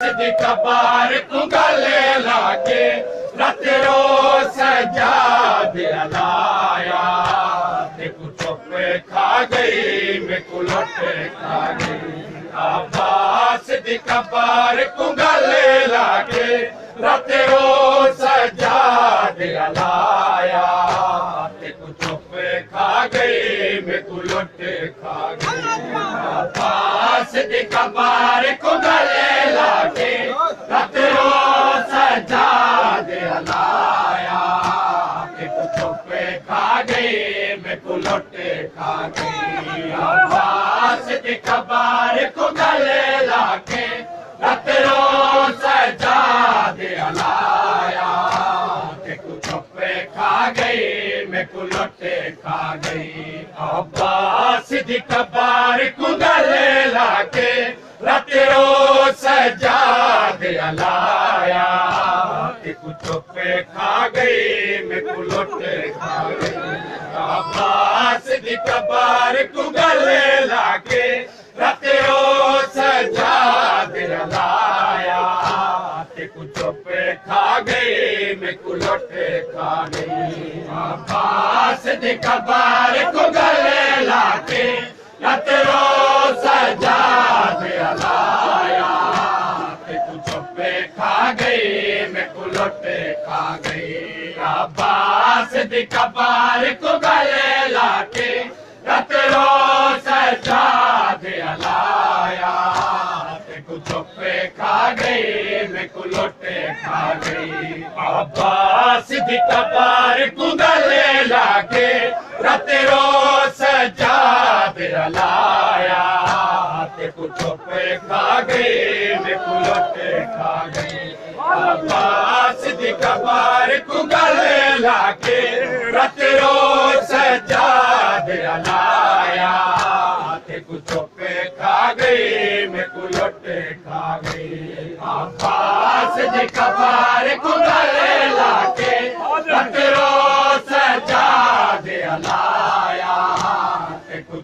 कबार को गले लाके रत रोज सजाद लाया चुप्पे खा गई मैं कुलटे खा गई अब्बास दी कबार को गले लाके रत रोज सजाद लाया चुप्पे खा गई मैं कुलटे खा गई अब्बास दी कबार को गले लाके रत रोज सजाद लाया चुप्पे खा गई मैं कुलटे खा गई अब्बास दी कबार को गले लाके रत रोज सजाद लाया चुप्पे खा गई मैं कुलटे खा गई अब्बास दी कबार को गले लाके रत रोज सजाद लाया चुप्पे खा गई मैं कुलटे खा गई अब्बास दी कबार को गले लाके रत रोज सजाद लाया चुप्पे खा गई मैं कुलटे खा गई अब्बास दी कबार को गले लाके रत रोज सजाद लाया चुप्पे खा गई मैं कुलटे खा गई अब्बास दी कबार को गले लाके रत रोज सजाद लाया चुप्पे खा गई मैं कुलटे खा गई अब्बास दी कबार को गले लाके रत रोज सजाद लाया चुप्पे खा गई मैं कुलटे खा गई अब्बास दी कबार को गले लाके रत रोज सजाद लाया चुप्पे खा गई मैं कुलटे खा गई अब्बास दी कबार को गले लाके रत रोज सजाद लाया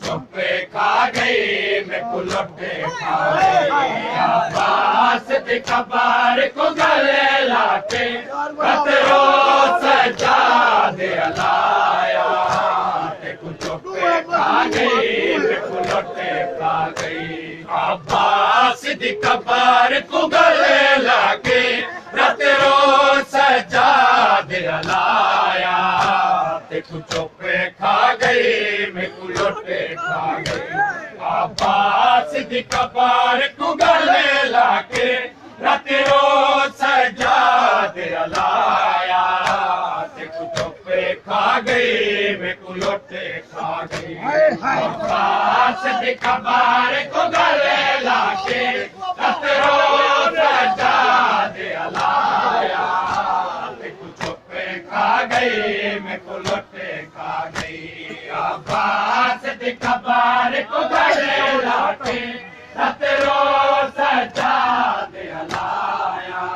चुप्पे खा गई मैं कुलटे खा गई अब्बास दी कबार को गले लाके रत रोज सजाद लाया चुप्पे खा गई मैं कुलटे खा गई अब्बास दी कबार को गले लाके रत रोज सजाद लाया चुप्पे खा गई मैं कुलटे खा गई अब्बास दी कबार को गले लाके रत रोज सजाद लाया चुप्पे खा गई मैं कुलटे खा गई अब्बास दी कबार को गले लाके रत रोज सजाद लाया चुप्पे खा गई मैं कुलटे खा गई अब्बास दी कबार को गले लाके रत रोज सजाद लाया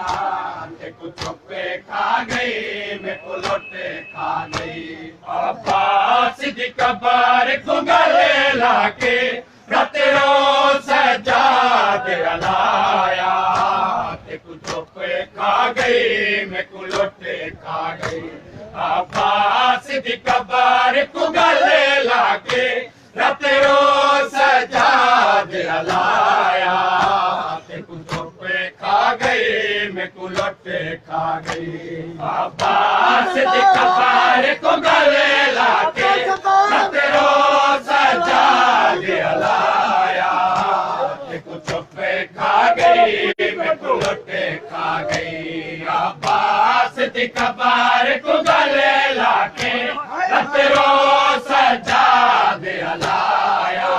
चुप्पे खा गई मैं कुलटे खा गई अब्बास दी कबार को गले लाके रत रोज सजाद लाया चुप्पे खा गई मैं कुलटे खा गई अब्बास दी कबार को गले लाके रत रोज सजाद लाया चुप्पे खा गई मैं कुलटे खा गई अब्बास दी कबार को गले लाके रत रोज सजाद लाया चुप्पे खा गई मैं कुलटे खा गई अब्बास दी कबार को गले लाके रत रोज सजाद लाया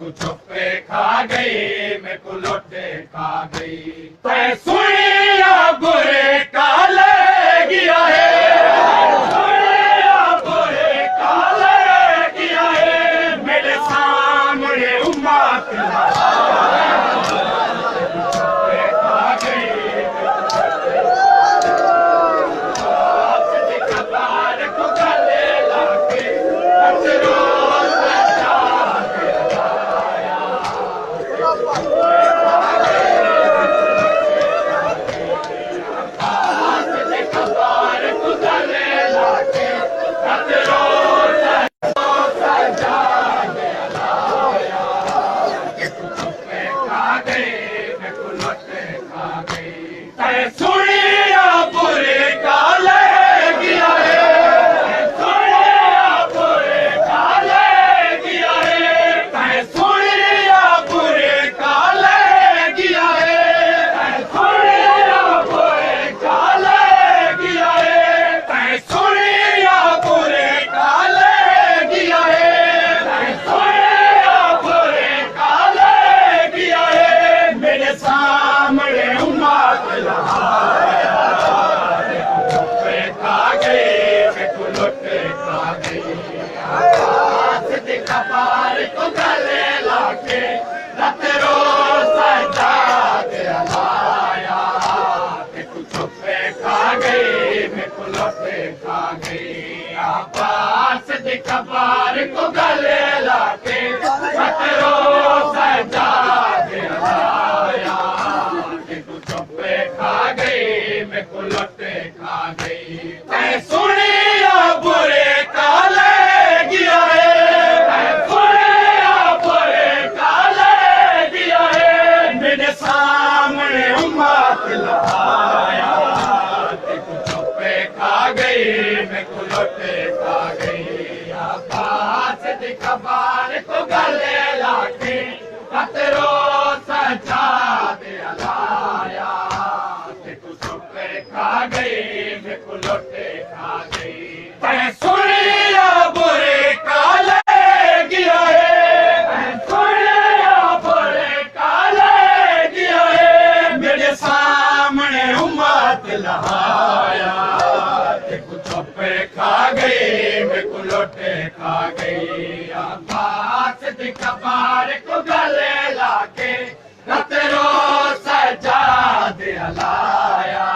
चुप्पे खा गई मैं कुलटे खा गई सुनिया बुरे काले गया है सुनिया बुरे काले गया है मेरे सामने उम्मत कबार को गले लाके खतरो सजाद लाया कि तू चुप्पे खा गई मैं को लुटे खा गई मैं सुनिया बुरे काले गिया है मैं सुनिया बुरे काले गिया है मेरे सामने उम्मत लाया कि तू चुप्पे खा गई मैं को लुटे खा गई आकाश दी खबर को गले लाके खतरो सजाद लाया कि तू चुप्पे खा गई मैं को लुटे खा गई मैं सुनिया बुरे काले गिया है मैं सुनिया बुरे काले गिया है मेरे सामने उम्मत लहाया कि तू चुप्पे खा गई मैं को लुटे खा गई आकाश दी खबर को गले लाके खतरो सजाद लाया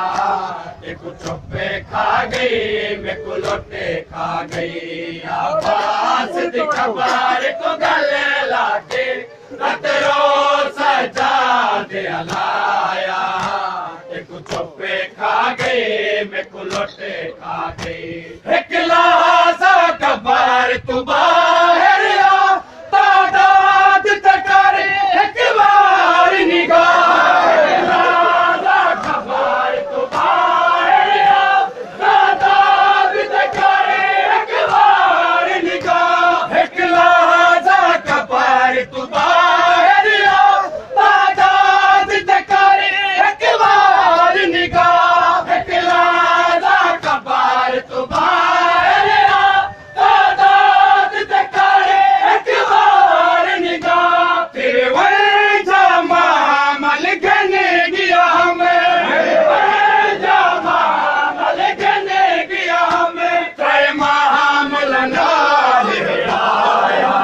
कि तू चुप्पे खा गई मैं को लुटे खा गई आकाश दी खबर को गले लाके खतरो सजाद लाया कि तू चुप्पे खा गई मैं को लुटे खा गई एक लाजा कबर तू बाहर आ तादाद तकर एक बार निगाह लाजा कबर तू बाहर आ तादाद तकर एक बार निगाह एक लाजा कबर तू बाहर आ तादाद तकर एक बार निगाह एक लाजा कबर तू बाहर आ तादाद तकर एक बार निगाह तेरे वजह मामल गने गया हमें जमा मल गने गया हमें तय मामल नाल आया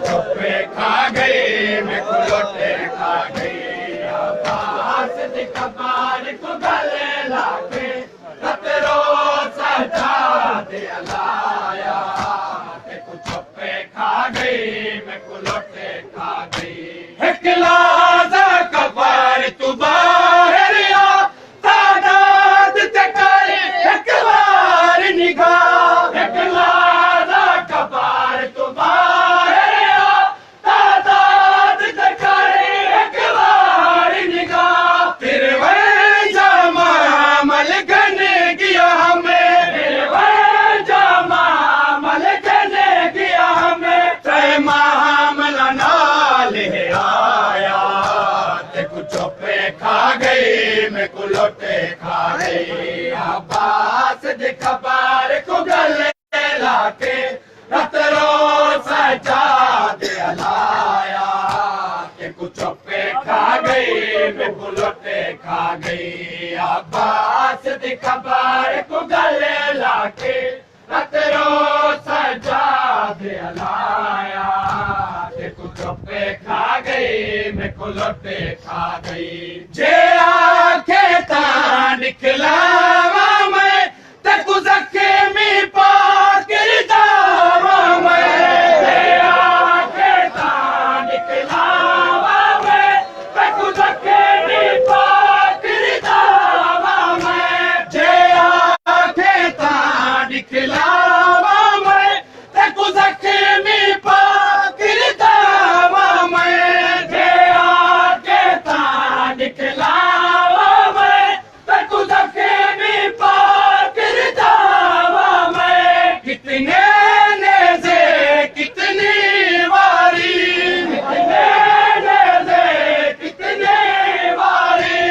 चुप्पे खा गई मैं को लुटे खा गई आकाश दी खबर को गले लाके खतरो सजाद लाया कि तू चुप्पे खा गई मैं को लुटे खा गई एक लाजा कबर तू बाहर आ तादाद तकर एक बार निगाह एक लाजा कबर तू बाहर आ तादाद तकर एक बार निगाह तेरे वजह मामल गने गया हमें तेरे वजह मामल गने गया हमें तय मामल नाल आया ते को चुप्पे खा गई मैं को लुटे खा गई आबास दी खबर को गले लाके खतरो सजाद लाया कि को चुप्पे खा गई मैं को लुटे खा गई आबास दी खबर को गले लाके खतरो सजाद लाया कि को चुप्पे खा गई मैं को लुटे खा गई जे आखे ता निकलावा मैं ते को जखे में पाकर जावा मैं जे आखे ता निकलावा मैं ते को जखे में पाकर जावा मैं जे आखे ता निकलावा मैं ते को जखे में पाकर जावा मैं जे आखे ता निकलावा मैं ते को जखे में पाकर जावा मैं कितने नेज़े कितनी वारी कितने नेज़े कितने वारी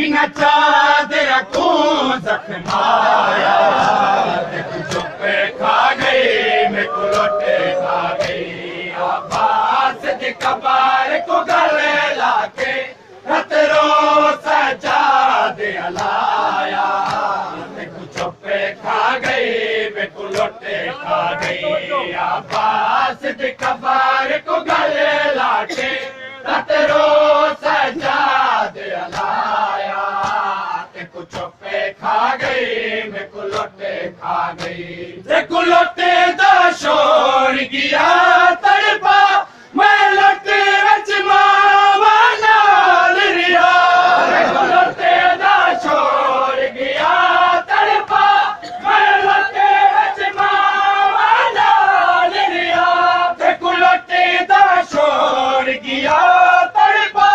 इन चादर को जख्माया ते को चुप्पे खा गई मैं को लुटे खा गई आबास दी खबर को गले लाके खतरो सजाद लाया ते को चुप्पे खा गई मैं को लुटे खा गई आबास दी खबर को गले लाके खतरो सजाद लाया ते को चुप्पे खा गई मैं को लुटे खा गई ते को लुटे दा शोर गया तड़पा मैं लुट विच मावा नाल रिया कुलटे दा शोर गया तड़पा मैं लुट विच मावा नाल रिया कुलटे दा शोर गया तड़पा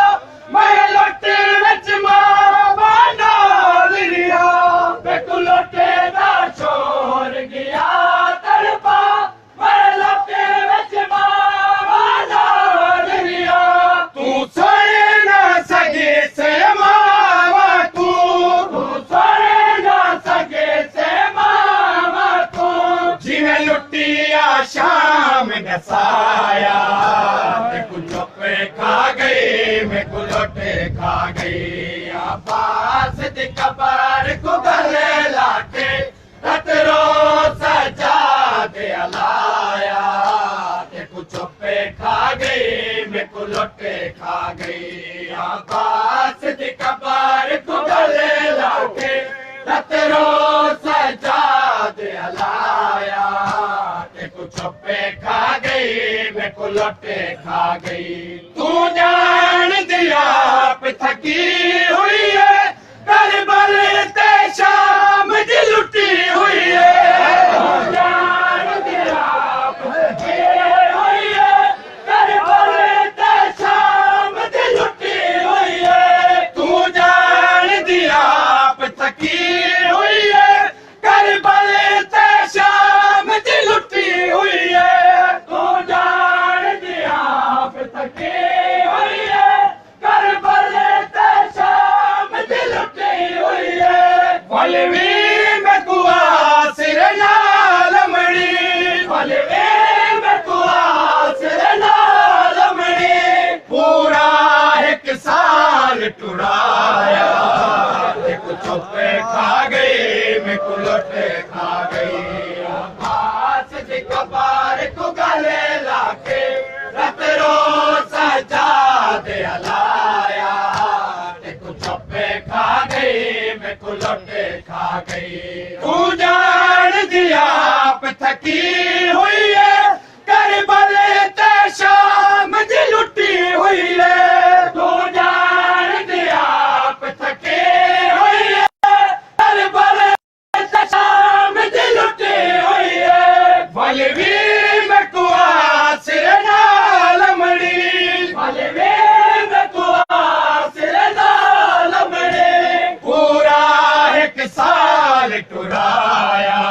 मैं लुट विच मावा नाल रिया कुलटे दा शोर गया तड़पा मैं लुट विच मावा नाल रिया तू सुन ना सके से मावा तू सुन ना सके से मावा तू जिवें लुटिया शाम नसाया चुपे खा गई मैं कुलटे खा गई अब्बास दी कबर को गले लाके रतरो सजा दे लाया चुपे खा गई मैं कुलटे खा गई अब्बास दी कबर को गले लाके रतरो सजा दे लाया चुपे खा गई मैं कुलटे खा गई तू जान दिया थकी हुई है करबल ते शाम दी लुटी हुई है तू जान दिया थकी हुई है करबल ते शाम दी लुटी हुई है तू जान दिया थकी हुई है करबल ते शाम दी लुटी हुई है तू जान दिया थकी हुई है करबल ते शाम दी लुटी हुई है फलवी में कुआ सिर नाल मड़ी फलवी में कुआ सिर नाल मड़ी पूरा एक साल टुराया चुपे खा गई मैं कुलटे खा गई अब्बास दी कबर को गले लाके रतरो सजा दे लाया चुपे खा गई मैं कुलटे खा गई तू जान दिया थकी हुई है करबल ते शाम दी लुटी हुई है तू जान दिया थकी हुई है करबल ते शाम दी लुटी हुई है फलवी में कुआ सिर नाल मड़ी फलवी में कुआ सिर नाल मड़ी पूरा एक साल टुराया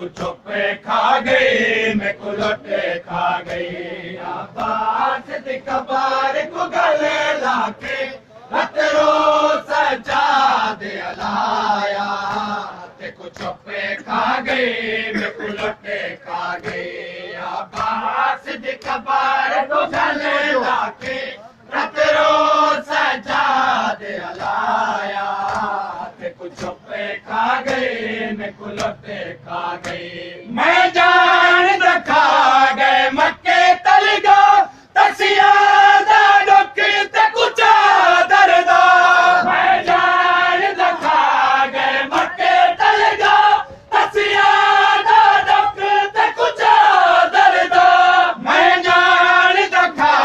चुपे खा गई मैं कुलटे खा गई अब्बास दी कबर को गले लाके रतरो सजा दे लाया चुपे खा गई मैं कुलटे खा गई अब्बास दी कबर को गले लाके रतरो सजा दे लाया चुपे खा गई मैं कुलटे खा गई मैं जान रखा गए मक्के तलगा तसिया दा डुक ते कुचा दरदा मैं जान रखा गए मक्के तलगा तसिया दा डुक ते कुचा दरदा मैं जान रखा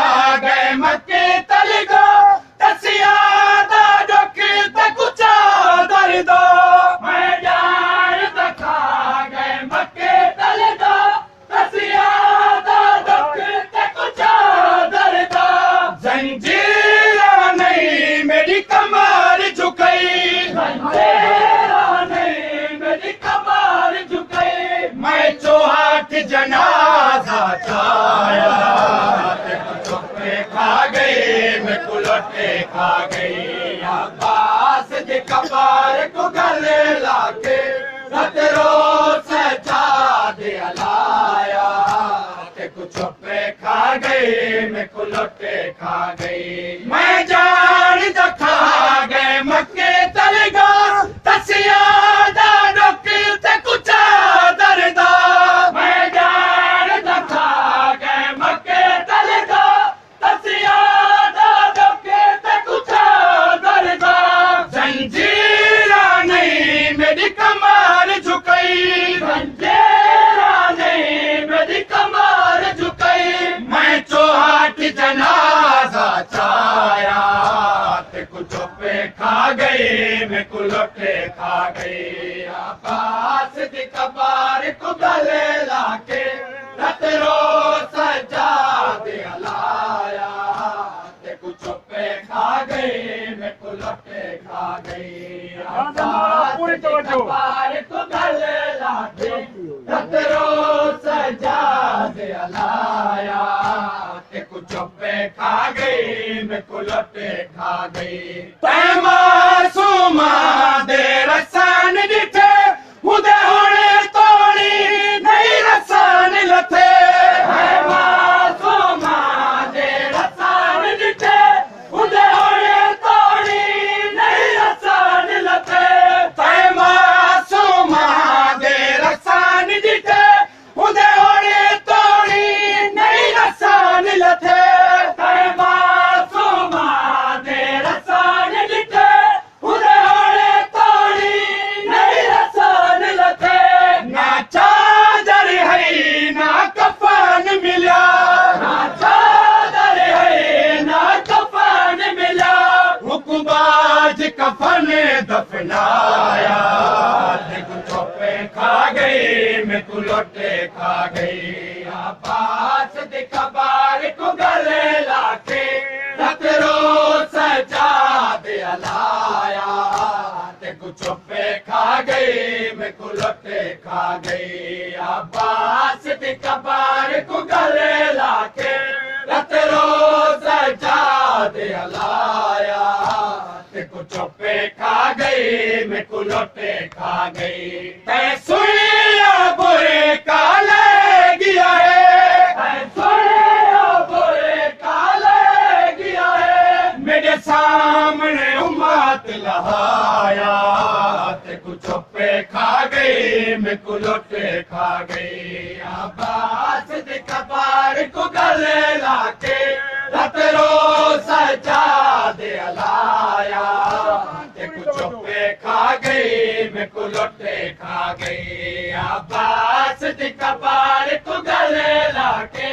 गए मक्के तलगा तसिया दा डुक ते कुचा दरदा मैं जान रखा गए मक्के तलगा तसिया दा डुक ते कुचा दरदा जंजीरा नहीं मेरी कमर झुकई जंजीरा नहीं मेरी कमर झुकई मैं चौहाट जनाजा चाया चुपे खा गई मैं कुलटे खा गई अब्बास दी कबर को गले लाके रतरो सजा दे लाया चुपे खा गई मैं कुलटे खा गई मैं जान दखा गए मक्के तलगा तसिया दा डुक ते कुचा दरदा मैं जान दखा गए मक्के तलगा तसिया दा डुक ते कुचा दरदा जंजीरा नहीं मेरी कमर झुकई जंजीरा नहीं कुछ चुप्पे खा गई मैं कुलोटे खा गई अब्बास दी कबार को गले लाके रत रोज सजा दे लाया ते कुछ चुप्पे खा गई मैं कुलोटे खा गई अब्बास दी कबार को गले लाके रत रोज सजा दे लाया ते कुछ चुप्पे खा गई मैं कुलोटे खा गई तै मासूमा दे रसान जिथे मुदे होने तोड़ी नहीं रसान लथे तै मासूमा दे रसान जिथे मुदे होने तोड़ी नहीं रसान लथे तै मासूमा दे रसान जिथे मुदे होने तोड़ी नहीं रसान लथे तै मासूमा दे रसान जिथे मुदे होने तोड़ी नहीं रसान लथे ना चादर है ना कफन मिला ना चादर है ना कफन मिला हुक्मबाज कफन दफनाया ते कुछ चुप्पे खा गई मैं कुलोटे खा गई अब्बास दी कबार को गले लाके रत रोज सजा दे लाया ते कुछ चुप्पे खा गई मैं कुलोटे खा गई अब्बास दी कबार को गले लाके रत रोज सजा दे लाया ते कुछ चुप्पे खा गई मैं कुलोटे खा गई तै सुनिया बुरे काले गया है तै सुनिया बुरे काले गया है मेरे सामने उम्मत लहाया ते कुछ चुप्पे खा गई मैं कुलोटे खा गई अब्बास दी कबार को गले लाके रत रोज सजा दे लाया ते कुछ चुप्पे खा गई मैं कुलोटे खा गई अब्बास दी कबार को गले लाके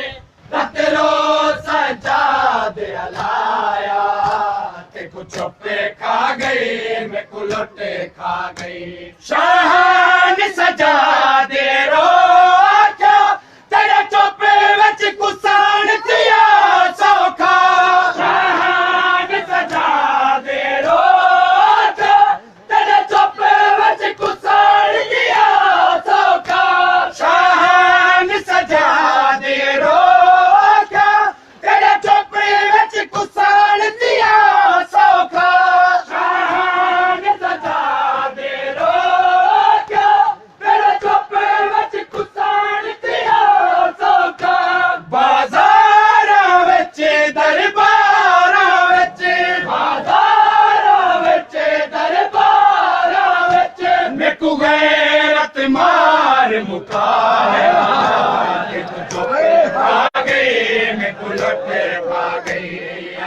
रत रोज सजा दे लाया ते कुछ चुप्पे खा गई मैं कुलोटे खा गई शाहान सजा दे रो आख्या तेरे चुप्पे विच कुसान दिया सौखा शाहान सजा दे रो आख्या तेरे चुप्पे विच कुसान दिया सौखा शाहान सजा दे रो आख्या तेरे चुप्पे विच कुसान दिया सौखा शाहान सजा दे रो आख्या तेरे चुप्पे विच कुसान दिया सौखा बाज़ारां विच दरबारां विच बाज़ारां विच दरबारां विच मेकू गैरत मार मुकाया ते कुछ चुप्पे खा गई मैं कुलोटे खा गई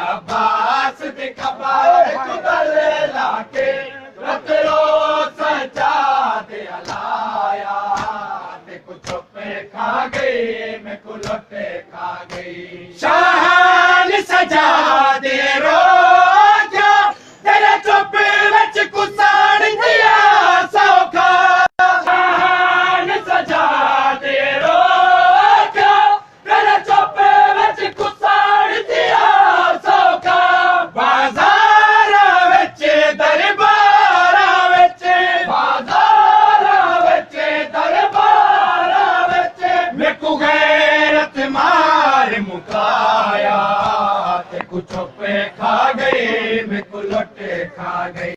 अब्बास दी कबार को गले लाके रत रोज सजा दे लाया ते कुछ चुप्पे खा गई मैं कुलोटे खा गई शाहान सजा दे रो आख्या तेरे चुप्पे विच कुसान दिया सौखा शाहान सजा दे रो आख्या तेरे चुप्पे विच कुसान दिया सौखा बाज़ारां विच दरबारां विच बाज़ारां विच दरबारां विच मेकू गैरत मार मुकाया ते कुछ चुप्पे खा गई मैं कुलोटे खा गई।